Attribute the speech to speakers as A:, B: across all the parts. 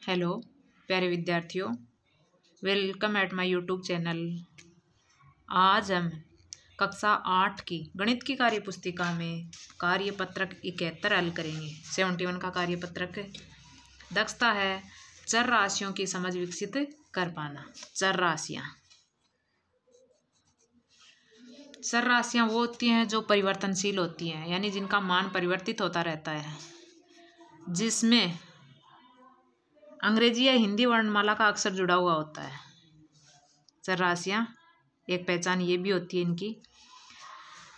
A: Hello प्यारे विद्यार्थियों, welcome at my YouTube channel. आज हम कक्षा 8 की गणित की कार्यपुस्तिका में कार्यपत्रक 71 हल करेंगे। 71 का कार्यपत्रक दक्षता है चर राशियों की समझ विकसित कर पाना। चर राशियाँ वो होती हैं जो परिवर्तनशील होती हैं, यानी जिनका मान परिवर्तित होता रहता है, जिसमें अंग्रेजी या हिंदी वर्णमाला का अक्षर जुड़ा हुआ होता है। चर राशियाँ एक पहचान ये भी होती है इनकी।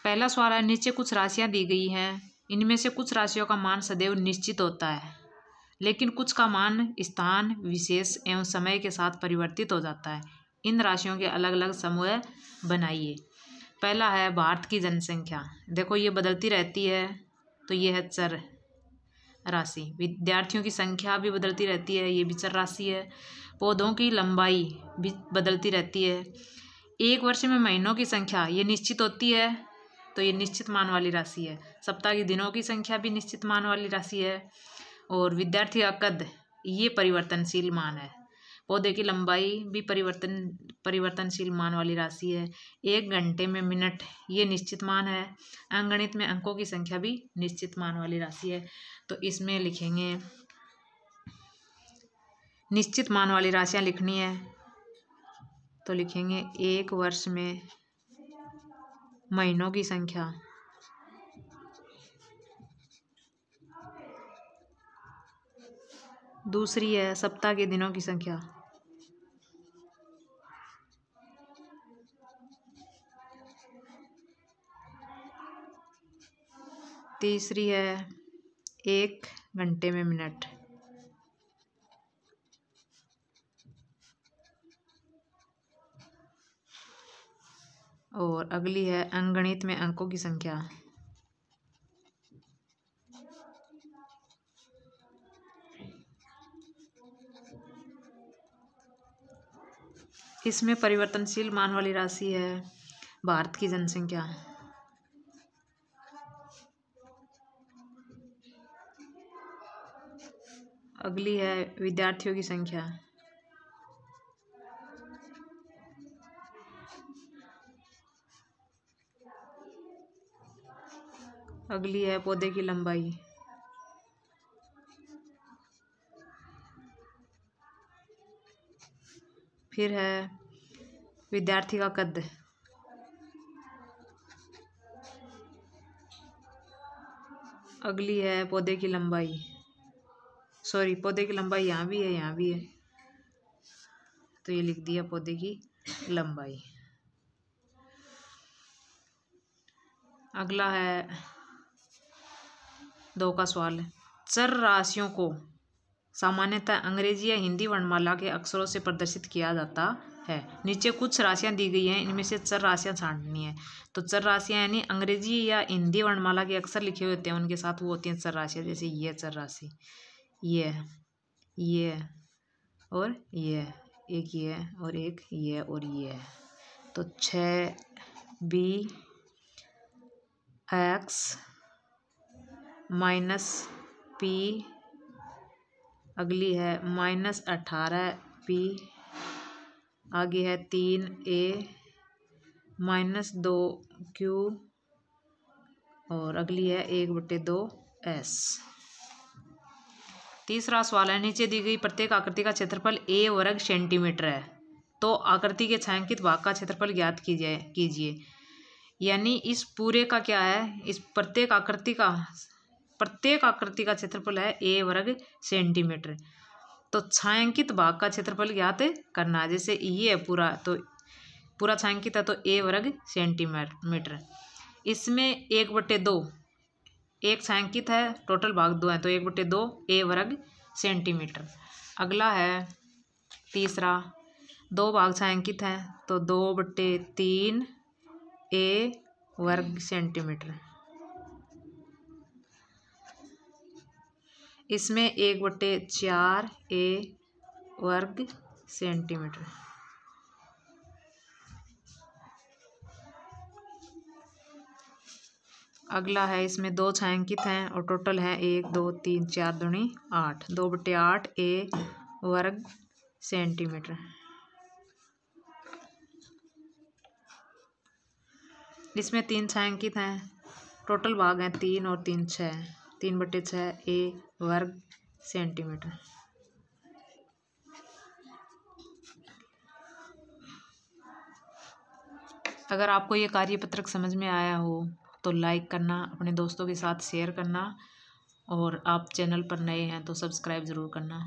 A: पहला सवाल है, नीचे कुछ राशियाँ दी गई हैं, इनमें से कुछ राशियों का मान सदैव निश्चित होता है, लेकिन कुछ का मान स्थान विशेष एवं समय के साथ परिवर्तित हो जाता है। इन राशियों के अलग अलग समूह बनाइए। पहला है भारत की जनसंख्या। देखो ये बदलती रहती है, तो ये है चर राशि। विद्यार्थियों की संख्या भी बदलती रहती है, ये भी चर राशि है। पौधों की लंबाई भी बदलती रहती है। एक वर्ष में महीनों की संख्या ये निश्चित होती है, तो ये निश्चित मान वाली राशि है। सप्ताह के दिनों की संख्या भी निश्चित मान वाली राशि है। और विद्यार्थी का कद ये परिवर्तनशील मान है। पौधे की लंबाई भी परिवर्तनशील मान वाली राशि है। एक घंटे में मिनट ये निश्चित मान है। अंकगणित में अंकों की संख्या भी निश्चित मान वाली राशि है। तो इसमें लिखेंगे, निश्चित मान वाली राशियां लिखनी है तो लिखेंगे एक वर्ष में महीनों की संख्या, दूसरी है सप्ताह के दिनों की संख्या, तीसरी है एक घंटे में मिनट, और अगली है अंकगणित में अंकों की संख्या। इसमें परिवर्तनशील मान वाली राशि है भारत की जनसंख्या। अगली है विद्यार्थियों की संख्या। अगली है पौधे की लंबाई। फिर है विद्यार्थी का कद। अगली है पौधे की लंबाई, सॉरी पौधे की लंबाई यहाँ भी है, यहाँ भी है, तो ये लिख दिया पौधे की लंबाई। अगला है 2 का सवाल है, चर राशियों को सामान्यतः अंग्रेजी या हिंदी वर्णमाला के अक्षरों से प्रदर्शित किया जाता है। नीचे कुछ राशियां दी गई हैं, इनमें से चर राशियां छांटनी है। तो चर राशियां यानी अंग्रेजी या हिंदी वर्णमाला के अक्षर लिखे हुए होते हैं, उनके साथ वो होती हैं चर राशियां। जैसे ये चर राशि, ये और ये, एक ये और एक ये और ये। तो 6b x -p, अगली है -18p, आगे है 3a -2q, और अगली है 1/2s। तीसरा सवाल है, नीचे दी गई प्रत्येक आकृति का क्षेत्रफल a वर्ग सेंटीमीटर है, तो आकृति के छायांकित भाग का क्षेत्रफल ज्ञात कीजिए। यानी इस पूरे का क्या है, इस प्रत्येक आकृति का क्षेत्रफल है a वर्ग सेंटीमीटर। तो छायांकित भाग का क्षेत्रफल ज्ञात करना है। जैसे ये है पूरा, तो पूरा छायांकित है तो a वर्ग सेंटीमीटर। इसमें 1/2, एक छायांकित है, टोटल भाग 2 है, तो 1/2 a वर्ग सेंटीमीटर। अगला है तीसरा, 2 भाग छायांकित हैं, तो 2/3 a वर्ग सेंटीमीटर। इसमें 1/4 a वर्ग सेंटीमीटर। अगला है, इसमें 2 छायांकित हैं और टोटल है 1 2 3 4 दूनी 8, 2/8 a वर्ग सेंटीमीटर। इसमें 3 छायांकित हैं, टोटल भाग हैं 3 और 3 6, 3/6 ए वर्ग सेंटीमीटर। अगर आपको ये कार्यपत्रक समझ में आया हो तो लाइक करना, अपने दोस्तों के साथ शेयर करना, और आप चैनल पर नए हैं तो सब्सक्राइब ज़रूर करना।